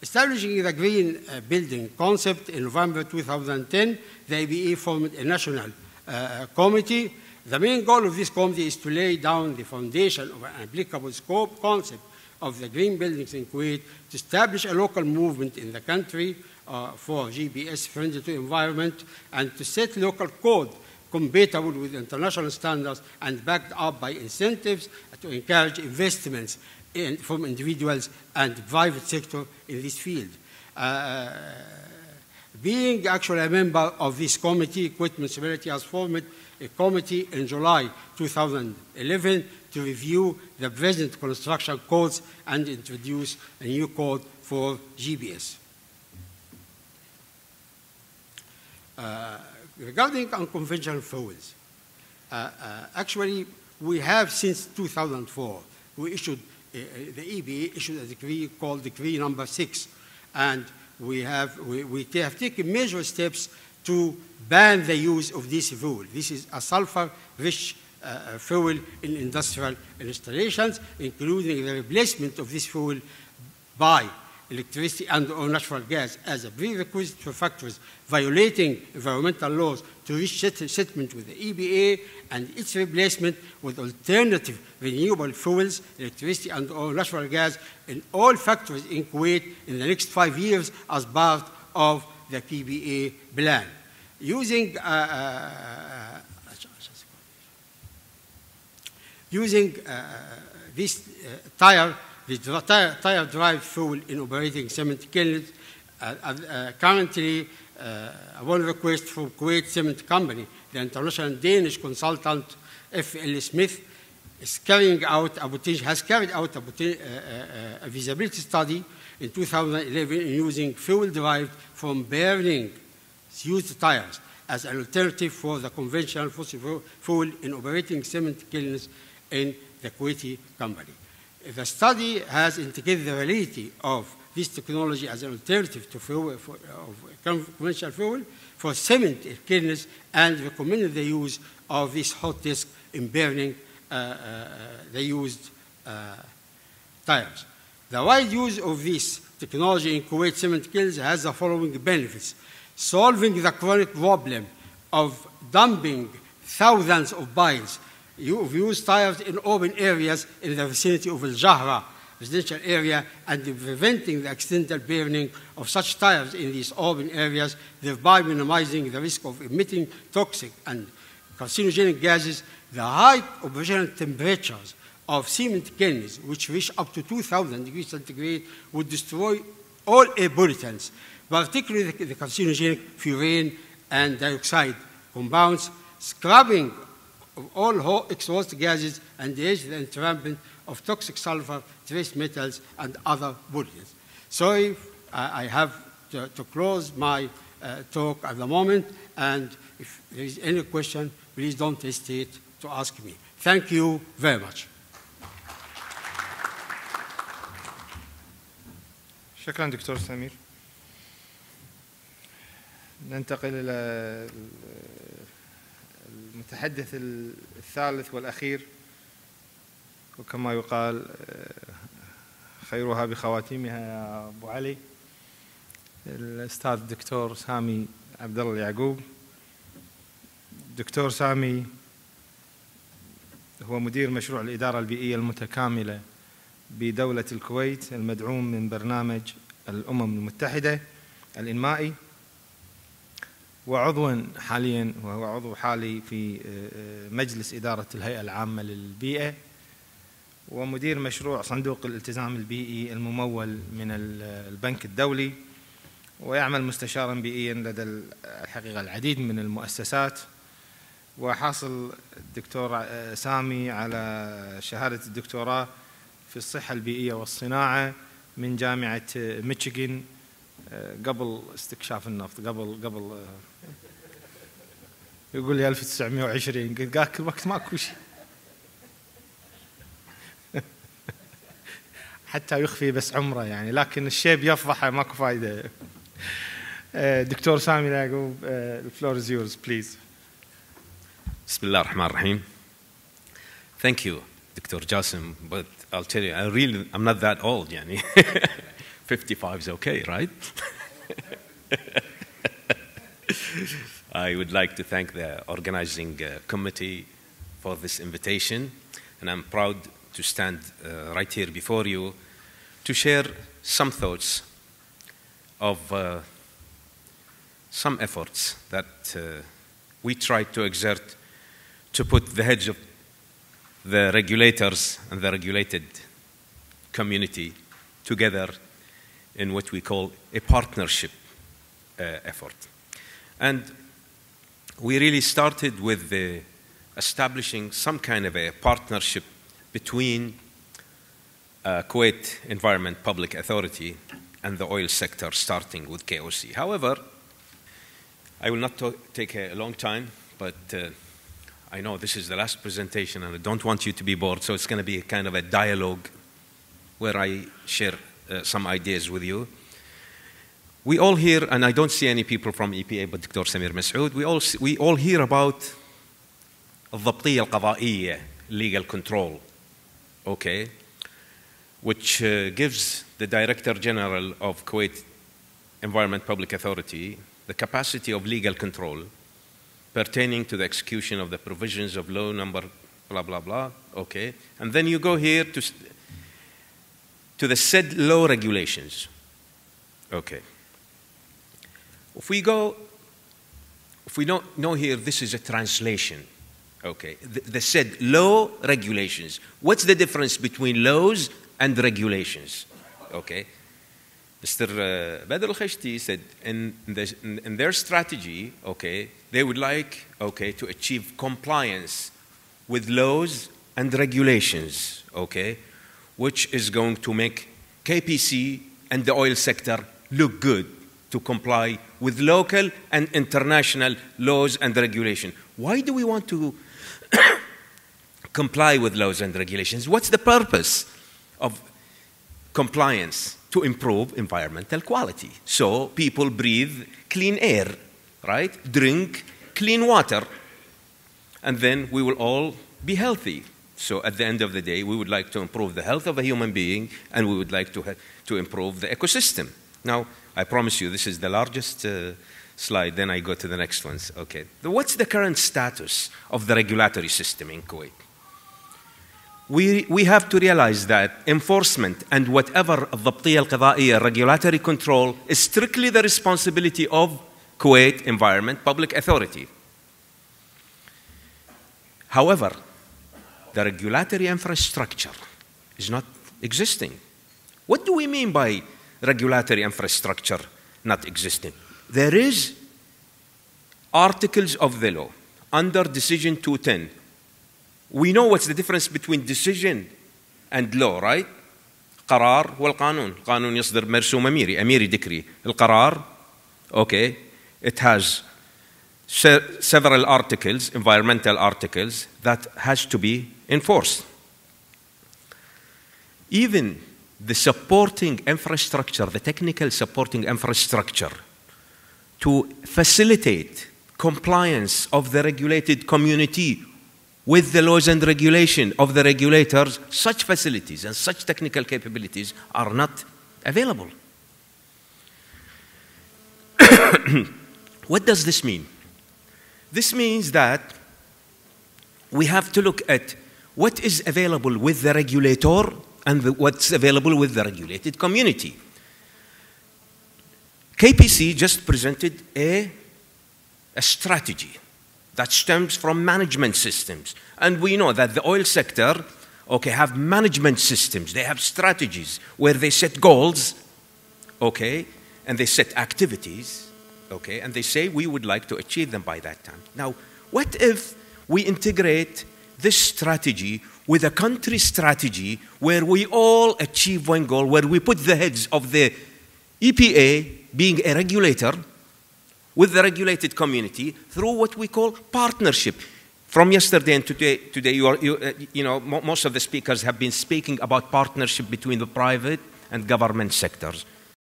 Establishing the green building concept in November 2010, the EBA formed a national committee. The main goal of this committee is to lay down the foundation of an applicable scope concept of the green buildings in Kuwait, to establish a local movement in the country for GPS friendly to environment, and to set local code compatible with international standards and backed up by incentives to encourage investments from individuals and private sector in this field. Being actually a member of this committee, Kuwait Municipality has formed a committee in July 2011 to review the present construction codes and introduce a new code for GPS. Regarding unconventional fuels, actually we have since 2004, we issued, the EBA issued a decree called Decree number 6, and we have taken major steps to ban the use of this fuel. This is a sulfur-rich fuel in industrial installations, including the replacement of this fuel by electricity and or natural gas as a prerequisite for factories violating environmental laws to reach settlement with the EBA, and its replacement with alternative renewable fuels, electricity and or natural gas in all factories in Kuwait in the next 5 years as part of the PBA plan. Using this tire-derived fuel in operating cement kilns, currently, upon request from Kuwait Cement Company, the international Danish consultant F.L. Smith has carried out a feasibility study in 2011 using fuel derived from burning used tires as an alternative for the conventional fossil fuel in operating cement kilns in the Kuwaiti company. The study has indicated the validity of this technology as an alternative to fuel, conventional fuel for cement kilns, and recommended the use of this hot disk in burning the used tires. The wide use of this technology in Kuwait cement kilns has the following benefits: solving the chronic problem of dumping thousands of piles of used tires in open areas in the vicinity of Al Jahra residential area, and preventing the accidental burning of such tires in these open areas, thereby minimizing the risk of emitting toxic and carcinogenic gases. The high operational temperatures of cement kilns, which reach up to 2,000 degrees centigrade, would destroy all air pollutants, particularly the carcinogenic furan and dioxide compounds, scrubbing of all exhaust gases, and the entrapment of toxic sulfur, trace metals, and other pollutants. So I have to close my talk at the moment, and if there is any question, please don't hesitate to ask me. Thank you very much. شكرا دكتور سمير. ننتقل إلى المتحدث الثالث والأخير، وكما يقال خيرها بخواتيمها يا أبو علي، الأستاذ الدكتور سامي عبد الله اليعقوب. الدكتور سامي هو مدير مشروع الإدارة البيئية المتكاملة بدولة الكويت المدعوم من برنامج الأمم المتحدة الإنمائي، وعضوا حاليا، وهو عضو حالي في مجلس إدارة الهيئة العامة للبيئة، ومدير مشروع صندوق الالتزام البيئي الممول من البنك الدولي، ويعمل مستشارا بيئيا لدى الحقيقة العديد من المؤسسات. وحاصل الدكتور سامي على شهادة الدكتوراه في الصحة البيئية والصناعة من جامعة ميشيغان قبل استكشاف النفط، قبل يقول لي 1920، قلت ذاك الوقت ماكو شيء حتى يخفي بس عمره يعني، لكن الشيب يفضحه ماكو فايدة. دكتور سامي اليعقوب، the floor is yours, please. بسم الله الرحمن الرحيم. Thank you, Dr. Jassim, but I'll tell you, I'm not that old يعني. 55 is okay, right? I would like to thank the organizing committee for this invitation, and I'm proud to stand right here before you to share some thoughts of some efforts that we tried to exert to put the heads of the regulators and the regulated community together in what we call a partnership effort. And we really started with establishing some kind of a partnership between Kuwait Environment Public Authority and the oil sector, starting with KOC. However, I will not take a long time, but I know this is the last presentation and I don't want you to be bored, so it's going to be a kind of a dialogue where I share some ideas with you. We all hear, and I don't see any people from EPA, but Dr. Samir Masoud, we all hear about الضبطية القضائية, legal control, okay, which gives the Director General of Kuwait Environment Public Authority the capacity of legal control pertaining to the execution of the provisions of law number blah, blah, blah, okay. And then you go here to the said law regulations, okay. If we don't know here, this is a translation, okay. The said law regulations. What's the difference between laws and regulations, okay? Mr. Badr al-Khashti said in their strategy, okay, they would like, okay, to achieve compliance with laws and regulations, okay, which is going to make KPC and the oil sector look good to comply with local and international laws and regulation. Why do we want to comply with laws and regulations? What's the purpose of compliance? To improve environmental quality. So people breathe clean air, right? Drink clean water. And then we will all be healthy. So at the end of the day, we would like to improve the health of a human being, and we would like to improve the ecosystem. Now, I promise you, this is the largest slide. Then I go to the next ones. Okay. What's the current status of the regulatory system in Kuwait? We have to realize that enforcement and whatever الضبطية القضائية, regulatory control, is strictly the responsibility of Kuwait Environment Public Authority. However, the regulatory infrastructure is not existing. What do we mean by regulatory infrastructure not existing? There is articles of the law under Decision 210. We know what's the difference between decision and law, right? قرار والقانون. قانون يصدر مرسوم أميري decree. القرار, okay, it has several articles, environmental articles, that has to be enforced. Even the supporting infrastructure, the technical supporting infrastructure to facilitate compliance of the regulated community with the laws and regulation of the regulators, such facilities and such technical capabilities are not available. What does this mean? This means that we have to look at what is available with the regulator and what's available with the regulated community. KPC just presented a strategy that stems from management systems. And we know that the oil sector, okay, have management systems. They have strategies where they set goals, okay, and they set activities, okay, and they say we would like to achieve them by that time. Now, what if we integrate this strategy with a country strategy where we all achieve one goal, where we put the heads of the EPA being a regulator with the regulated community through what we call partnership. From yesterday and today you know, most of the speakers have been speaking about partnership between the private and government sectors.